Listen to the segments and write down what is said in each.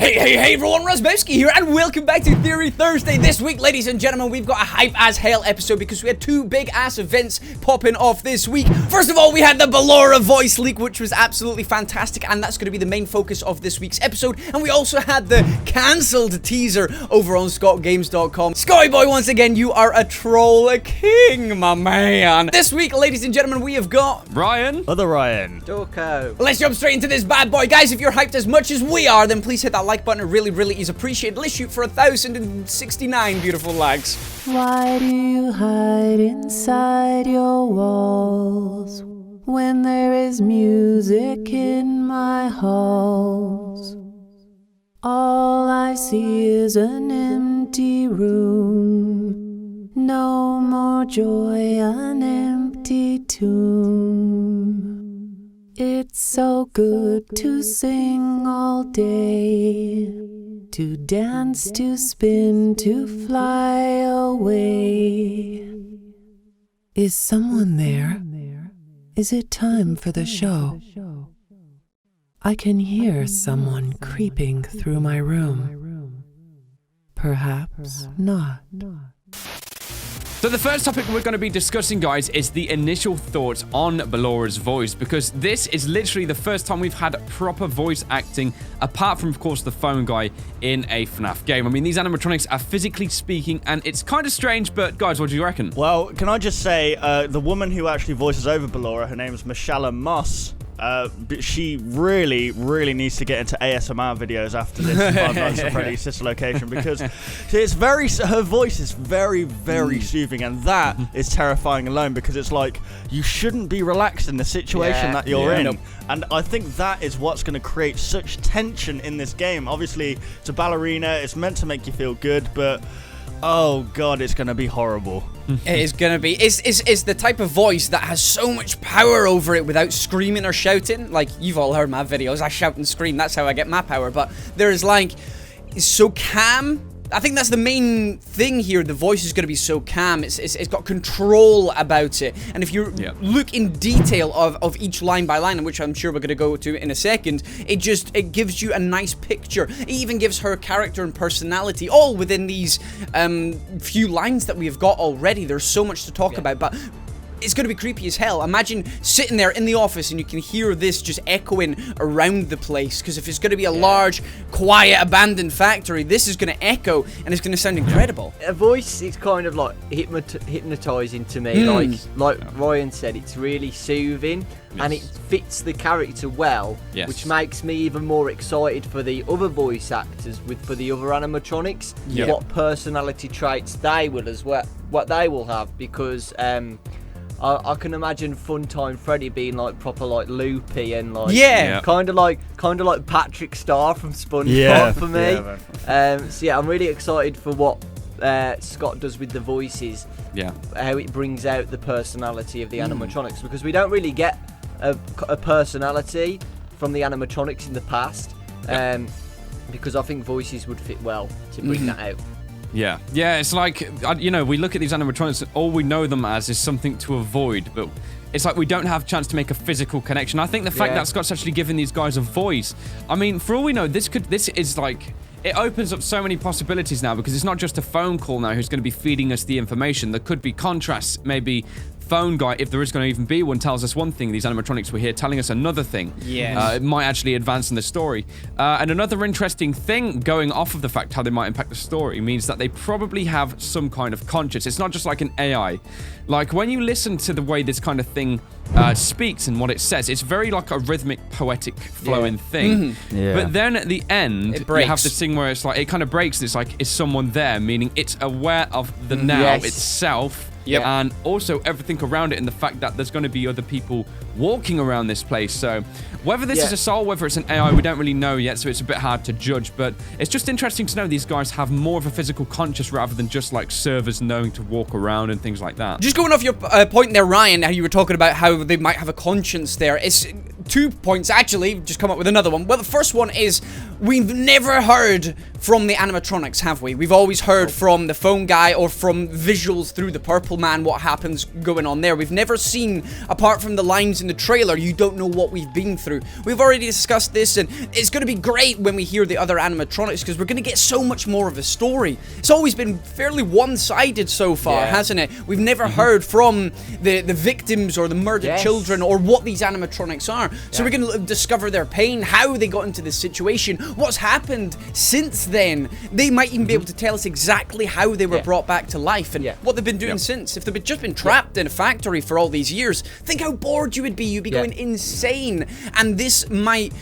Hey everyone, Razzbowski here, and welcome back to Theory Thursday. This week, ladies and gentlemen, we've got a hype as hell episode because we had two big ass events popping off this week. First of all, we had the Ballora voice leak, which was absolutely fantastic, and that's going to be the main focus of this week's episode. And we also had the cancelled teaser over on ScottGames.com. Scotty boy, once again, you are a troll king, my man. This week, ladies and gentlemen, we have got Ryan. Other Ryan. Dorko. Let's jump straight into this bad boy. Guys, if you're hyped as much as we are, then please hit that like button. It really is appreciated. Let's shoot for 1,069 beautiful likes. Why do you hide inside your walls when there is music in my halls? All I see is an empty room, no more joy, an empty tomb. It's so good to sing all day, to dance, to spin, to fly away. Is someone there? Is it time for the show? I can hear someone creeping through my room. Perhaps not. So the first topic we're going to be discussing, guys, is the initial thoughts on Ballora'S voice, because this is literally the first time we've had proper voice acting, apart from, of course, the phone guy in a FNAF game. I mean, these animatronics are physically speaking, and it's kind of strange, but guys, what do you reckon? Well, can I just say, the woman who actually voices over Ballora, her name is Mishala Moss. She really needs to get into ASMR videos after this FNAF Freddy Sister Location, because her voice is very soothing, and that is terrifying alone, because it's like you shouldn't be relaxed in the situation that you're in. And I think that is what's going to create such tension in this game. Obviously, it's a ballerina, it's meant to make you feel good, but oh god, it's going to be horrible. It is gonna be. It's the type of voice that has so much power over it without screaming or shouting. Like, you've all heard my videos. I shout and scream. That's how I get my power. But there is, like, it's so calm. I think that's the main thing here. The voice is going to be so calm. It's got control about it. And if you look in detail of each line by line, which I'm sure we're going to go to in a second, it gives you a nice picture. It even gives her character and personality all within these few lines that we have got already. There's so much to talk about, but it's going to be creepy as hell. Imagine sitting there in the office and you can hear this just echoing around the place, because if it's going to be a large, quiet, abandoned factory, this is going to echo and it's going to sound incredible. A voice is kind of like hypnotizing to me. Like Ryan said, it's really soothing and it fits the character well, which makes me even more excited for the other voice actors for the other animatronics, what personality traits they will what they will have, because I can imagine Funtime Freddy being like proper like loopy and like kind of like Patrick Star from SpongeBob for me. So yeah, I'm really excited for what Scott does with the voices. How it brings out the personality of the animatronics, because we don't really get a personality from the animatronics in the past. Because I think voices would fit well to bring that out. Yeah, it's like, you know, we look at these animatronics and all we know them as is something to avoid, but it's like we don't have a chance to make a physical connection. I think the fact that Scott's actually giving these guys a voice, I mean, for all we know, this is like, it opens up so many possibilities now, because it's not just a phone call now who's going to be feeding us the information. There could be contrasts, maybe phone guy, if there is going to even be one, tells us one thing, these animatronics were here telling us another thing. It might actually advance in the story. And another interesting thing going off of the fact how they might impact the story means that they probably have some kind of conscience. It's not just like an AI. Like, when you listen to the way this kind of thing speaks and what it says, it's very like a rhythmic, poetic, flowing thing. But then at the end, you have this thing where it's like, it kind of breaks. It's like, is someone there? Meaning it's aware of the now itself. And also everything around it, and the fact that there's going to be other people walking around this place. So whether this is a soul, whether it's an AI, we don't really know yet, so it's a bit hard to judge. But it's just interesting to know these guys have more of a physical conscious rather than just like servers knowing to walk around and things like that. Just going off your point there, Ryan, how you were talking about how they might have a conscience there. It's 2 points, actually. Just come up with another one. Well, the first one is we've never heard from the animatronics, have we? We've always heard from the phone guy or from visuals through the purple man what happens going on there. We've never seen, apart from the lines in the trailer, you don't know what we've been through. We've already discussed this, and it's going to be great when we hear the other animatronics because we're going to get so much more of a story. It's always been fairly one-sided so far, hasn't it? We've never heard from the victims or the murdered children or what these animatronics are. So we're going to discover their pain, how they got into this situation, what's happened since then. They might even be able to tell us exactly how they were brought back to life and what they've been doing since. If they've just been trapped in a factory for all these years, think how bored you would be. You'd be going insane. And this might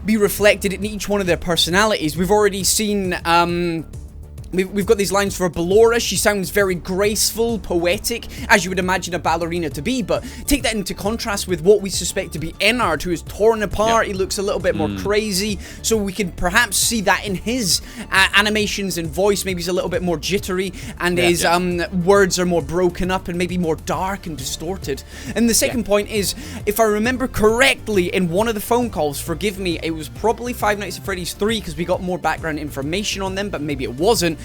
be reflected in each one of their personalities. We've already seen we've got these lines for Ballora. She sounds very graceful, poetic, as you would imagine a ballerina to be, but take that into contrast with what we suspect to be Ennard, who is torn apart. He looks a little bit more crazy, so we can perhaps see that in his animations and voice. Maybe he's a little bit more jittery, and his words are more broken up and maybe more dark and distorted. And the second point is, if I remember correctly, in one of the phone calls, forgive me, it was probably Five Nights at Freddy's 3, because we got more background information on them, but maybe it wasn't.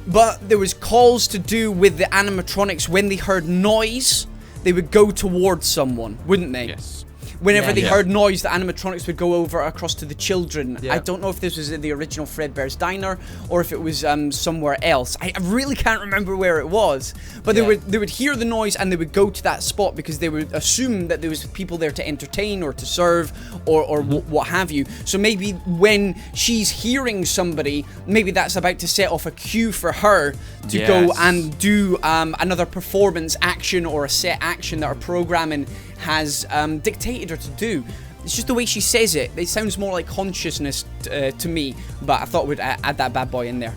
But there was calls to do with the animatronics. When they heard noise, they would go towards someone, wouldn't they? Yes. Whenever they heard noise, the animatronics would go over across to the children. I don't know if this was in the original Fredbear's Diner or if it was somewhere else. I really can't remember where it was. But they would hear the noise and they would go to that spot because they would assume that there was people there to entertain or to serve or what have you. So maybe when she's hearing somebody, maybe that's about to set off a cue for her to go and do another performance action or a set action that her programming has dictated her to do. It's just the way she says it. It sounds more like consciousness to me, but I thought we'd add that bad boy in there.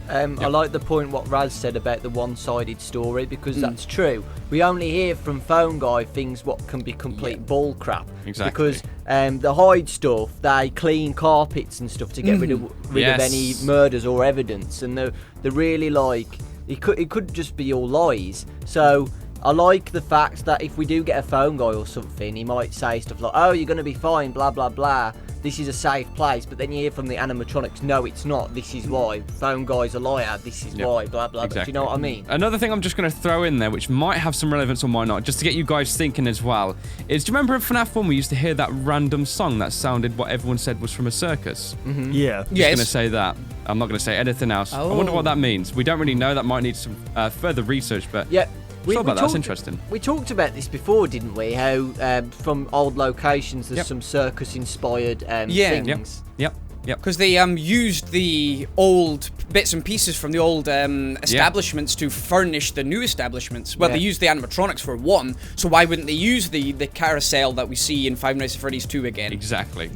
I like the point what Raz said about the one-sided story, because that's true. We only hear from Phone Guy things what can be complete bull crap. Exactly. Because the Hyde stuff, they clean carpets and stuff to get rid of any murders or evidence, and they're really like, it could just be all lies. So I like the fact that if we do get a phone guy or something, he might say stuff like, oh, you're going to be fine, blah, blah, blah. This is a safe place. But then you hear from the animatronics, no, it's not. This is why. Phone guy's a liar. This is why, blah, blah, blah. Do you know what I mean? Another thing I'm just going to throw in there, which might have some relevance or might not, just to get you guys thinking as well, is, do you remember in FNAF 1 we used to hear that random song that sounded what everyone said was from a circus? Yeah. Just going to say that. I'm not going to say anything else. I wonder what that means. We don't really know. That might need some further research, but... That's interesting. We talked about this before, didn't we? How from old locations there's some circus-inspired things. Yep, because they used the old bits and pieces from the old establishments to furnish the new establishments. Well, they used the animatronics for one, so why wouldn't they use the carousel that we see in Five Nights at Freddy's 2 again? Exactly,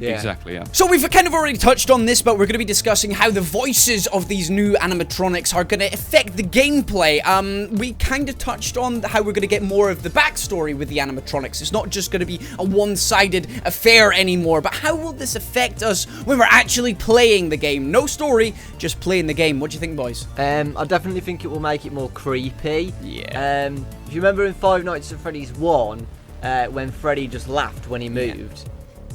So we've kind of already touched on this, but we're going to be discussing how the voices of these new animatronics are going to affect the gameplay. We kind of touched on how we're going to get more of the backstory with the animatronics. It's not just going to be a one-sided affair anymore, but how will this affect us when we're actually playing the game? No story, just playing the game. What do you think, boys? I definitely think it will make it more creepy. If you remember in Five Nights at Freddy's 1, when Freddy just laughed when he moved,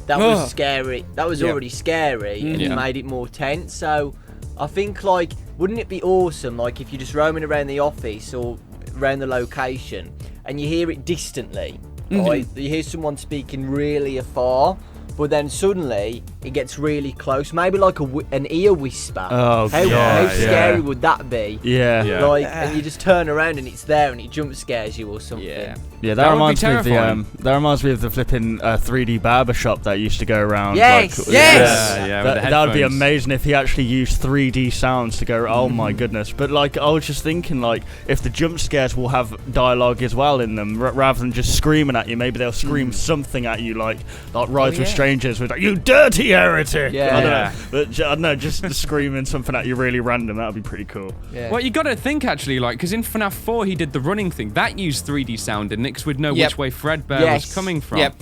that was scary. That was already scary, and it made it more tense. So I think, like, wouldn't it be awesome, like, if you're just roaming around the office or around the location and you hear it distantly, right? You hear someone speaking really afar, but then suddenly it gets really close, maybe like an ear whisper. Oh, how scary would that be? Like, and you just turn around and it's there and it jump scares you or something. That reminds me of the flipping 3D barber shop that used to go around. That would be amazing if he actually used 3D sounds to go. Oh my goodness! But like, I was just thinking, like, if the jump scares will have dialogue as well in them, rather than just screaming at you, maybe they'll scream something at you, like Rides with Strangers with, like, you dirty heretic. I don't know, but I don't know, just screaming something at you really random. That would be pretty cool. Well, you got to think actually, like, because in FNAF 4 he did the running thing that used 3D sound, didn't it? Because we'd know which way Fredbear was coming from.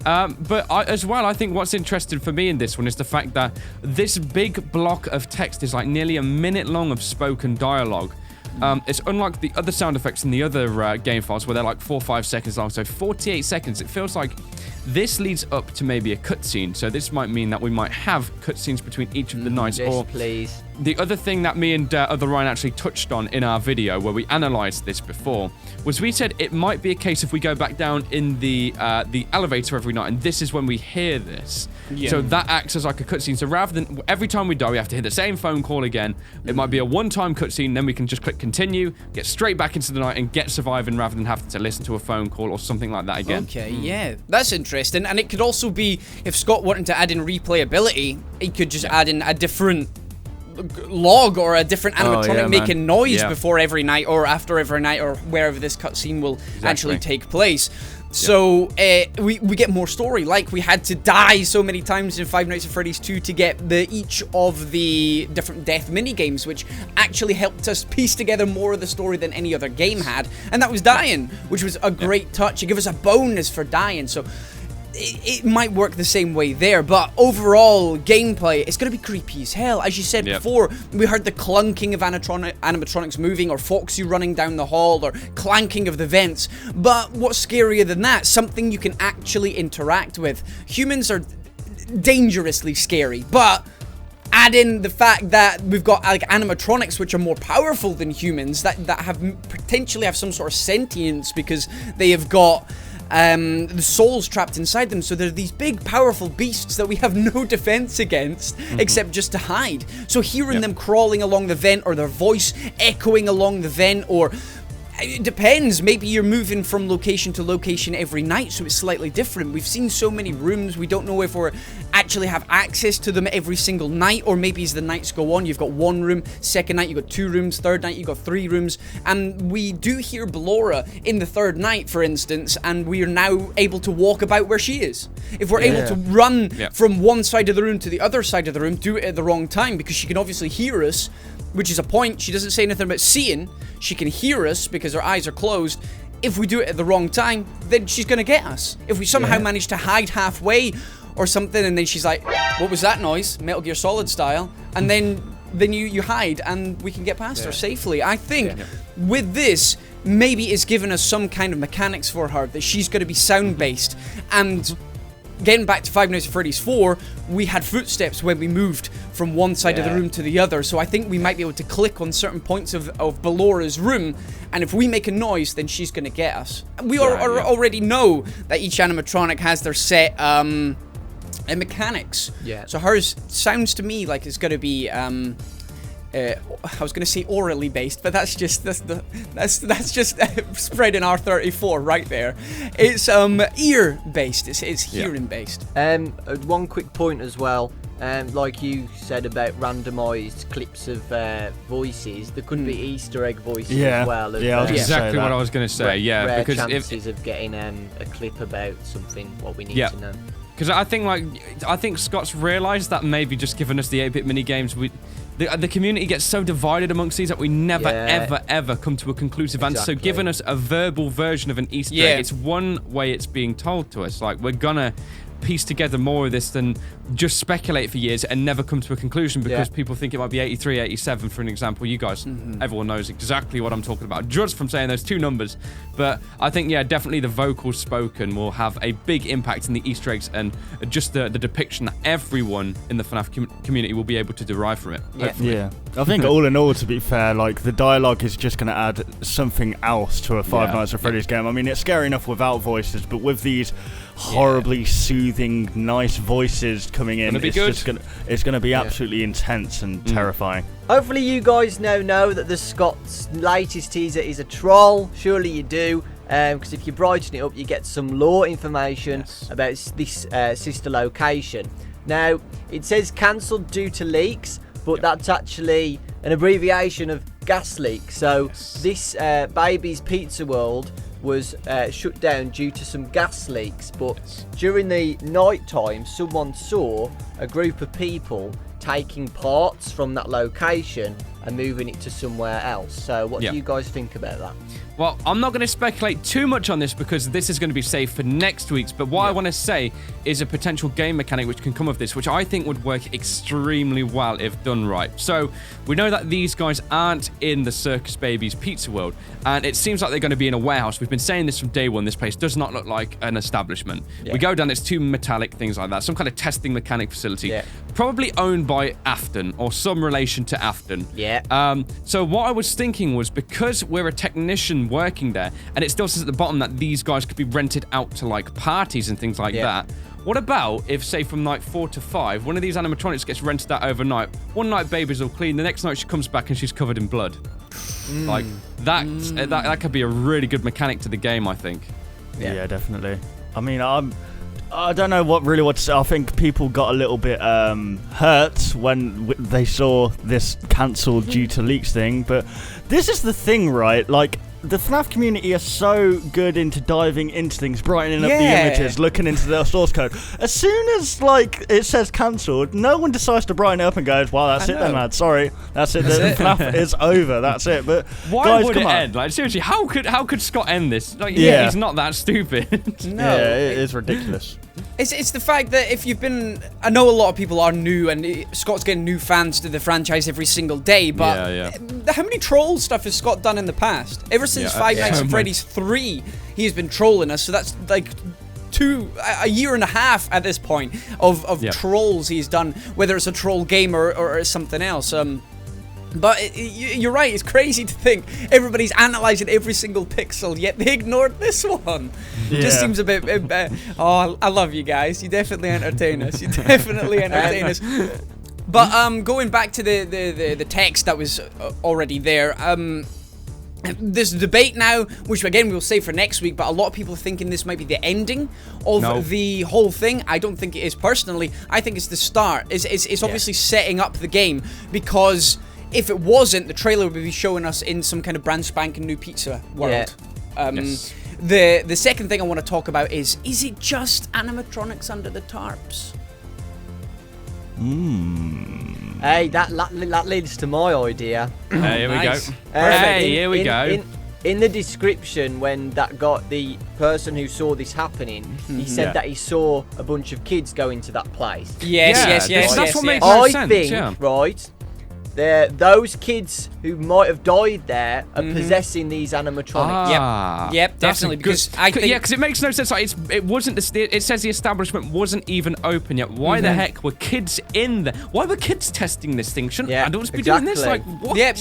But I think what's interesting for me in this one is the fact that this big block of text is like nearly a minute long of spoken dialogue. It's unlike the other sound effects in the other game files where they're like 4 or 5 seconds long. So 48 seconds. It feels like This leads up to maybe a cutscene, so this might mean that we might have cutscenes between each of the nights. Yes, please. The other thing that me and other Ryan actually touched on in our video, where we analysed this before, was we said it might be a case if we go back down in the elevator every night, and this is when we hear this. Yeah. So that acts as like a cutscene. So rather than every time we die, we have to hit the same phone call again. It might be a one-time cutscene, then we can just click continue, get straight back into the night, and get surviving rather than having to listen to a phone call or something like that again. Okay, yeah, that's interesting. And it could also be, if Scott wanted to add in replayability, he could just add in a different log or a different animatronic making noise before every night or after every night or wherever this cutscene will actually take place. So we get more story. Like, we had to die so many times in Five Nights at Freddy's 2 to get each of the different death minigames, which actually helped us piece together more of the story than any other game had. And that was dying, which was a great touch. It gave us a bonus for dying. So it might work the same way there, but overall gameplay, it's going to be creepy as hell. As you said before, we heard the clunking of animatronics moving, or Foxy running down the hall, or clanking of the vents. But what's scarier than that? Something you can actually interact with. Humans are dangerously scary, but add in the fact that we've got like animatronics which are more powerful than humans, that potentially have some sort of sentience because they have got the souls trapped inside them. So they're these big powerful beasts that we have no defense against except just to hide. So hearing them crawling along the vent, or their voice echoing along the vent, or it depends, maybe you're moving from location to location every night, so it's slightly different. We've seen so many rooms, we don't know if we actually have access to them every single night, or maybe as the nights go on, you've got one room, second night you've got 2 rooms, third night you've got 3 rooms, and we do hear Ballora in the 3rd night, for instance, and we are now able to walk about where she is. If we're able to run from one side of the room to the other side of the room, do it at the wrong time, because she can obviously hear us, which is a point. She doesn't say anything about seeing. She can hear us because her eyes are closed. If we do it at the wrong time, then she's going to get us. If we somehow manage to hide halfway or something, and then she's like, what was that noise? Metal Gear Solid style. And then you hide, and we can get past her safely. I think with this, maybe it's given us some kind of mechanics for her, that she's going to be sound-based. And getting back to Five Nights at Freddy's 4, we had footsteps when we moved from one side of the room to the other, so I think we might be able to click on certain points of Ballora's room, and if we make a noise, then she's going to get us. We already know that each animatronic has their set mechanics. So hers sounds to me like it's going to be I was going to say orally based, but that's just spreading R34 right there. It's ear based. It's hearing based. One quick point as well. Like you said about randomized clips of voices, there could be Easter egg voices as well. Exactly what I was going to say. Rare because chances of getting a clip about something what we need to know. Because I think Scott's realised that maybe just giving us the 8-bit mini games, the community gets so divided amongst these that we never, ever come to a conclusive answer. So giving us a verbal version of an Easter egg, it's one way it's being told to us. Like, we're gonna piece together more of this than just speculate for years and never come to a conclusion because people think it might be 83, 87, for an example. You guys, everyone knows exactly what I'm talking about, just from saying those 2 numbers. But I think, definitely the vocals spoken will have a big impact in the Easter eggs and just the depiction that everyone in the FNAF community will be able to derive from it. I think all in all, to be fair, like, the dialogue is just going to add something else to a Five Nights at Freddy's game. I mean, it's scary enough without voices, but with these horribly soothing, nice voices coming in, it's gonna be absolutely intense and terrifying. Hopefully you guys now know that the Scott's latest teaser is a troll. Surely you do, because if you brighten it up, you get some lore information about this sister location. Now, it says cancelled due to leaks, but that's actually an abbreviation of gas leak. So this Baby's Pizza World was shut down due to some gas leaks, but during the night time, someone saw a group of people taking parts from that location and moving it to somewhere else. So what do you guys think about that? Well, I'm not going to speculate too much on this because this is going to be saved for next week's. But what I want to say is a potential game mechanic which can come of this, which I think would work extremely well if done right. So we know that these guys aren't in the Circus Babies pizza world, and it seems like they're going to be in a warehouse. We've been saying this from day one. This place does not look like an establishment. We go down, it's two metallic things like that, some kind of testing mechanic facility, probably owned by Afton or some relation to Afton. So what I was thinking was, because we're a technician working there, and it still says at the bottom that these guys could be rented out to like parties and things like that. What about if, say, from night 4 to 5, one of these animatronics gets rented out overnight? One night baby's all clean, the next night she comes back and she's covered in blood. Like that could be a really good mechanic to the game, I think. Yeah, definitely. I mean, I don't know what to say. I think people got a little bit hurt when they saw this cancelled due to leaks thing. But this is the thing, right? Like, the FNAF community are so good into diving into things, brightening up the images, looking into their source code. As soon as, like, it says cancelled, no one decides to brighten it up and goes, well, that's it then, lad. Sorry. That's it. FNAF is over. That's it. But why guys, would come it on. end? Like, seriously, how could Scott end this? Like, he's not that stupid. No. Yeah, it is ridiculous. It's the fact that if you've been... I know a lot of people are new, and Scott's getting new fans to the franchise every single day, but how many troll stuff has Scott done in the past? Ever since Five Nights at Freddy's 3, he has been trolling us, so that's like a year and a half at this point of trolls he's done, whether it's a troll game or something else. But you're right, it's crazy to think everybody's analysing every single pixel, yet they ignored this one. Just seems a bit... oh, I love you guys. You definitely entertain us. You definitely entertain us. But going back to the text that was already there, there's a debate now, which again we'll save for next week, but a lot of people are thinking this might be the ending of the whole thing. I don't think it is personally. I think it's the start. It's obviously setting up the game, because... if it wasn't, the trailer would be showing us in some kind of brand spanking new pizza world. The second thing I want to talk about is it just animatronics under the tarps? Hey, that leads to my idea. Hey, here we go. Hey, here we go. In the description, when the person who saw this happening, he said that he saw a bunch of kids go into that place. Yes. That's what makes no sense. I think, right, those kids who might have died there are possessing these animatronics. Yep, definitely. Because because it makes no sense. Like, it wasn't it says the establishment wasn't even open yet. Why the heck were kids in there? Why were kids testing this thing? Shouldn't adults be doing this? Like, what? Yeah,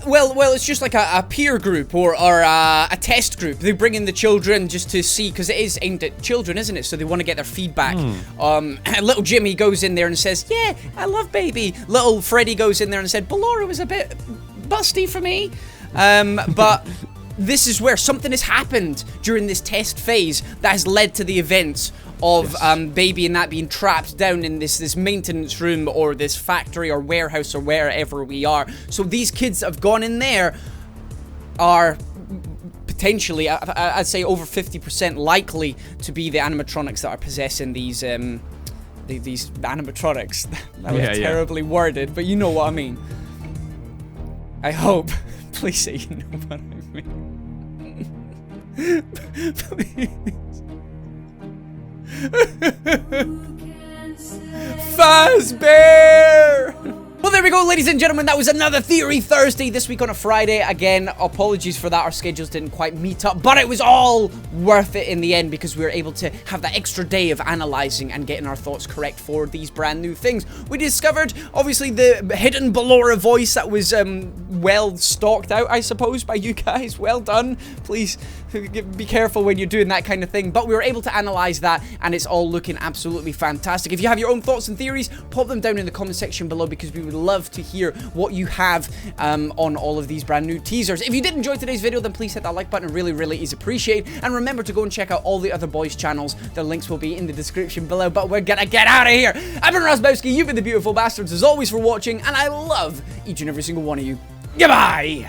well, it's just like a peer group or a test group. They bring in the children just to see, because it is aimed at children, isn't it? So they want to get their feedback. Little Jimmy goes in there and says, "Yeah, I love baby." Little Freddy goes in there and said, "Ballora was a bit busty for me." But this is where something has happened during this test phase that has led to the events of baby and that being trapped down in this maintenance room or this factory or warehouse or wherever we are. So these kids that have gone in there are potentially, I'd say, over 50% likely to be the animatronics that are possessing these animatronics. That was terribly worded, but you know what I mean. I hope. Please say you know what I mean. Please. Fazbear! Well, there we go, ladies and gentlemen. That was another Theory Thursday this week on a Friday. Again, apologies for that. Our schedules didn't quite meet up, but it was all worth it in the end, because we were able to have that extra day of analyzing and getting our thoughts correct for these brand new things. We discovered, obviously, the hidden Ballora voice that was well stalked out, I suppose, by you guys. Well done. Please be careful when you're doing that kind of thing. But we were able to analyze that, and it's all looking absolutely fantastic. If you have your own thoughts and theories, pop them down in the comment section below, because we would love to hear what you have on all of these brand new teasers. If you did enjoy today's video, then please hit that like button. It really, really is appreciated. And remember to go and check out all the other boys' channels. The links will be in the description below. But we're gonna get out of here. I've been Razzbowski. You've been the beautiful bastards, as always, for watching, and I love each and every single one of you. Goodbye!